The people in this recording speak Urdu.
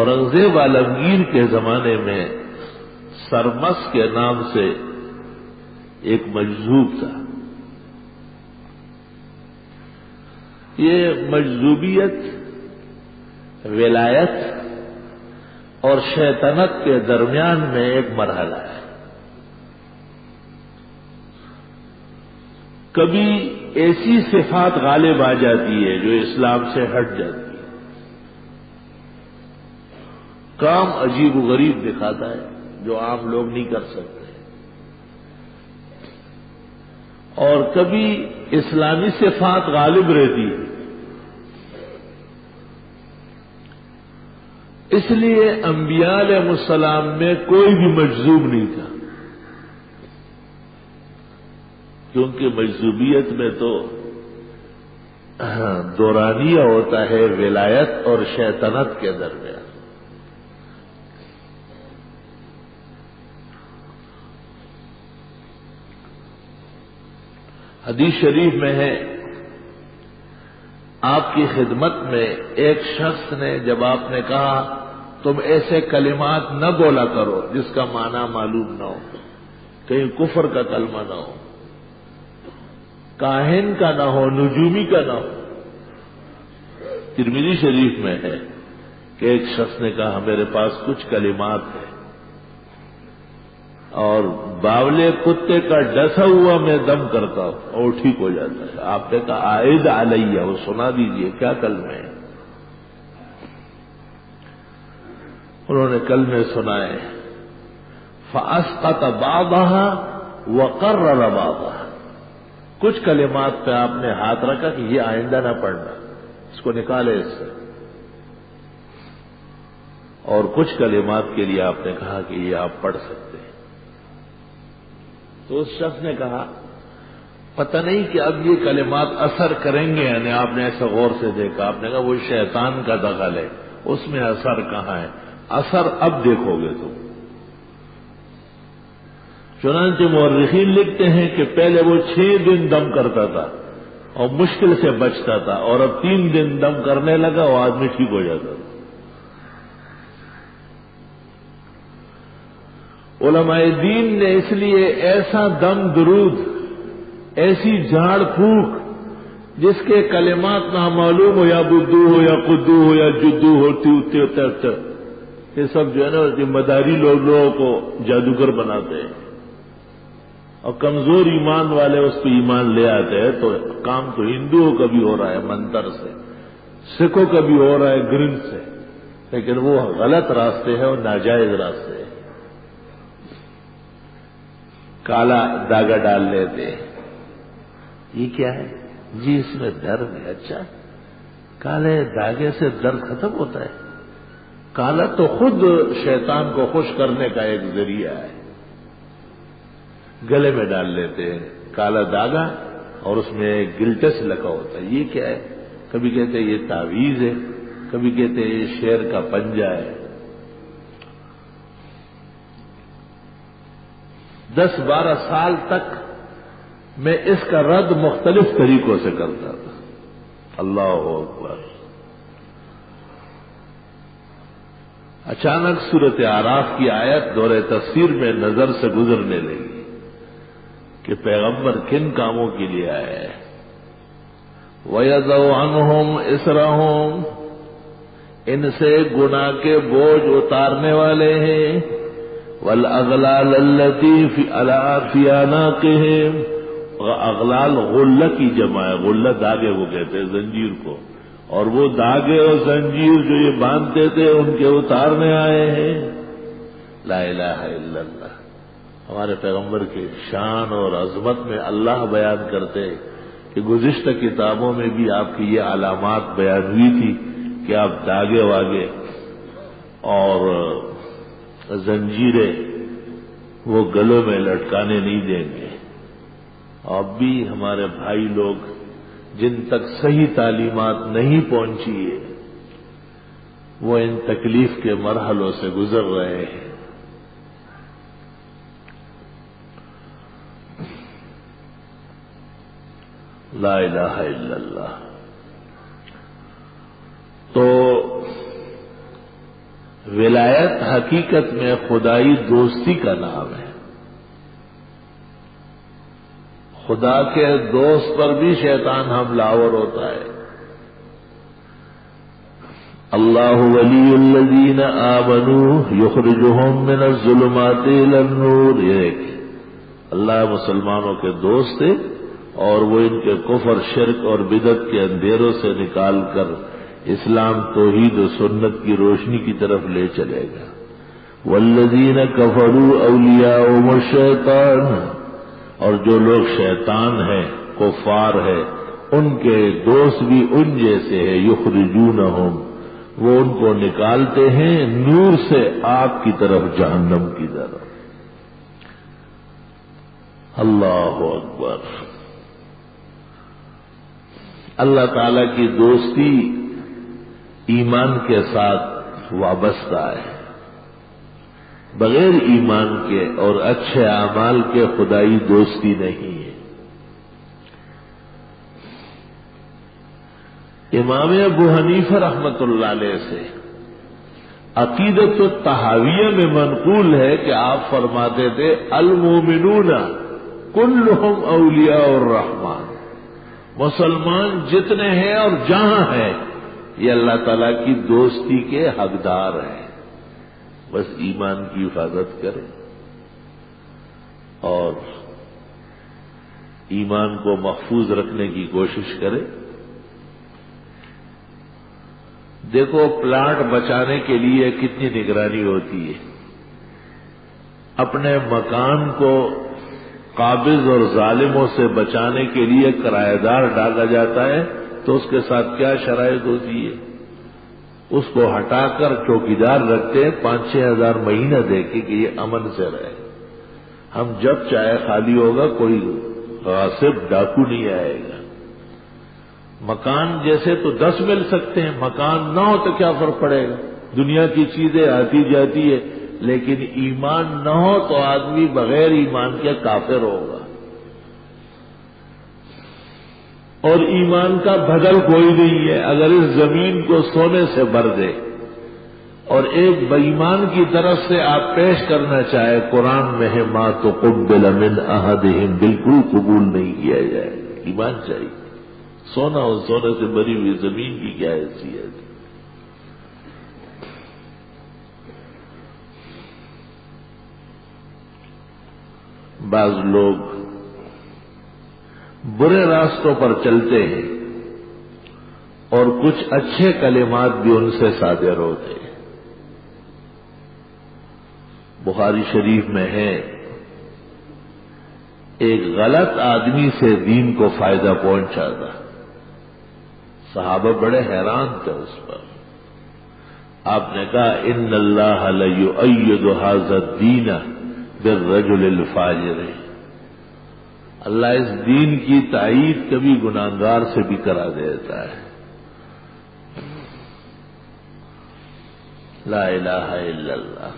اورنگزیب عالمگیر کے زمانے میں سرمس کے نام سے ایک مجذوب تھا. یہ مجذوبیت ولایت اور شیطنت کے درمیان میں ایک مرحلہ ہے. کبھی ایسی صفات غالب آ جاتی ہے جو اسلام سے ہٹ جاتی ہے. کام عجیب و غریب دکھاتا ہے جو عام لوگ نہیں کر سکتے. اور کبھی اسلامی صفات غالب رہتی ہے. اس لیے انبیاء علیہ السلام میں کوئی بھی مجذوب نہیں تھا، کیونکہ مجذوبیت میں تو دورانیہ ہوتا ہے ولایت اور شیطنت کے درمیان. حدیث شریف میں ہے، آپ کی خدمت میں ایک شخص نے جب آپ نے کہا تم ایسے کلمات نہ بولا کرو جس کا معنی معلوم نہ ہو، کہیں کفر کا کلمہ نہ ہو، کاہن کا نہ ہو، نجومی کا نہ ہو. ترمذی شریف میں ہے کہ ایک شخص نے کہا میرے پاس کچھ کلمات ہیں اور باولے کتے کا ڈسا ہوا میں دم کرتا ہوں اور ٹھیک ہو جاتا ہے. آپ نے کہا عائد علیہ، وہ سنا دیجئے کیا کلمے ہیں. انہوں نے کلمے سنائے، فاسقط بعضها وقرر بعضها. کچھ کلمات پہ آپ نے ہاتھ رکھا کہ یہ آئندہ نہ پڑھنا، اس کو نکالے اس سے، اور کچھ کلمات کے لیے آپ نے کہا کہ یہ آپ پڑھ سکتے ہیں. تو اس شخص نے کہا پتہ نہیں کہ اب یہ کلمات اثر کریں گے، یعنی آپ نے ایسا غور سے دیکھا. آپ نے کہا وہ شیطان کا دخل ہے، اس میں اثر کہاں ہے، اثر اب دیکھو گے تم. چنانچہ مورخین لکھتے ہیں کہ پہلے وہ 6 دن دم کرتا تھا اور مشکل سے بچتا تھا، اور اب 3 دن دم کرنے لگا وہ آدمی ٹھیک ہو جاتا تھا. علماء دین نے اس لیے ایسا دم درود، ایسی جھاڑ پھونک جس کے کلمات نامعلوم ہو، یا بدو ہو یا قدو ہو یا جدو ہوتی ہوتے، یہ سب جو ہے نا مداری لوگوں کو جادوگر بناتے ہیں، اور کمزور ایمان والے اس پہ ایمان لے آتے ہیں. تو کام تو ہندوؤں کا بھی ہو رہا ہے منتر سے، سکھوں کا بھی ہو رہا ہے گرن سے، لیکن وہ غلط راستے ہیں اور ناجائز راستے ہیں. کالا داغا ڈال لیتے ہیں. یہ کیا ہے جی؟ اس میں درد ہے. اچھا، کالے داغے سے درد ختم ہوتا ہے؟ کالا تو خود شیطان کو خوش کرنے کا ایک ذریعہ ہے. گلے میں ڈال لیتے ہیں کالا داغا اور اس میں گلٹس لگا ہوتا ہے. یہ کیا ہے؟ کبھی کہتے ہیں یہ تعویذ ہے، کبھی کہتے ہیں یہ شیر کا پنجہ ہے. 10-12 سال تک میں اس کا رد مختلف طریقوں سے کرتا تھا. اللہ اکبر. اچانک سورۃ اعراف کی آیت دور تفسیر میں نظر سے گزرنے لگی کہ پیغمبر کن کاموں کے لیے آئے ہیں. وَيَضَعُ عَنْهُمْ إِصْرَهُمْ، ان سے گناہ کے بوجھ اتارنے والے ہیں. وَالْأَغْلَالَ الَّتِي فِي أَعْنَاقِهِمْ، اغلال غلہ کی جمع ہے، غلہ داغے وہ کہتے ہیں زنجیر کو، اور وہ داغے اور زنجیر جو یہ باندھتے تھے ان کے اتارنے آئے ہیں. لا الہ الا اللہ. ہمارے پیغمبر کی شان اور عظمت میں اللہ بیان کرتے کہ گزشتہ کتابوں میں بھی آپ کی یہ علامات بیان ہوئی تھی کہ آپ داغے واگے اور زنجیریں وہ گلوں میں لٹکانے نہیں دیں گے. اب بھی ہمارے بھائی لوگ جن تک صحیح تعلیمات نہیں پہنچی ہے وہ ان تکلیف کے مرحلوں سے گزر رہے ہیں. لا الہ الا اللہ. تو ولایت حقیقت میں خدائی دوستی کا نام ہے. خدا کے دوست پر بھی شیطان حملہ آور ہوتا ہے. اللہ ولی الذین آمنوا یخرجہم من الظلمات الی النور. یہ اللہ مسلمانوں کے دوست ہے اور وہ ان کے کفر، شرک اور بدعت کے اندھیروں سے نکال کر اسلام، توحید و سنت کی روشنی کی طرف لے چلے گا. والذین کفروا اولیاءہم الشیطان. اور جو لوگ شیطان ہیں، کفار ہیں، ان کے دوست بھی ان جیسے ہیں. یخرجونہم، وہ ان کو نکالتے ہیں نور سے آگ کی طرف، جہنم کی طرف. اللہ اکبر. اللہ تعالی کی دوستی ایمان کے ساتھ وابستہ ہے. بغیر ایمان کے اور اچھے اعمال کے خدائی دوستی نہیں ہے. امام ابو حنیفہ رحمۃ اللہ علیہ سے عقیدت الطحاویہ میں منقول ہے کہ آپ فرماتے تھے المومنون کلہم اولیاء الرحمن. مسلمان جتنے ہیں اور جہاں ہیں یہ اللہ تعالیٰ کی دوستی کے حقدار ہیں. بس ایمان کی حفاظت کریں اور ایمان کو محفوظ رکھنے کی کوشش کریں. دیکھو پلاٹ بچانے کے لیے کتنی نگرانی ہوتی ہے. اپنے مکان کو قابض اور ظالموں سے بچانے کے لیے کرایہ دار ڈالا جاتا ہے تو اس کے ساتھ کیا شرائط ہوتی ہے. اس کو ہٹا کر چوکیدار رکھتے ہیں 5-6 ہزار مہینہ دے کے کہ یہ امن سے رہے. ہم جب چاہے خالی ہوگا، کوئی غاصب ڈاکو نہیں آئے گا. مکان جیسے تو 10 مل سکتے ہیں، مکان نہ ہو تو کیا فرق پڑے گا. دنیا کی چیزیں آتی جاتی ہے، لیکن ایمان نہ ہو تو آدمی بغیر ایمان کے کافر ہوگا. اور ایمان کا بدل کوئی نہیں ہے. اگر اس زمین کو سونے سے بھر دے اور ایک بے ایمان کی طرف سے آپ پیش کرنا چاہے، قرآن میں ہے ما تقبل من احدہم، بالکل قبول نہیں کیا جائے. ایمان چاہیے. سونا اور سونے سے بھری ہوئی زمین کی کیا حیثیت ہے. بعض لوگ برے راستوں پر چلتے ہیں اور کچھ اچھے کلمات بھی ان سے صادر ہوتے ہیں. بخاری شریف میں ہے ایک غلط آدمی سے دین کو فائدہ پہنچا تھا. صحابہ بڑے حیران تھے اس پر. آپ نے کہا ان اللہ لیؤید ھذا الدین بالرجل الفاجر. اللہ اس دین کی تائید کبھی گناہگار سے بھی کرا دیتا ہے. لا الہ الا اللہ.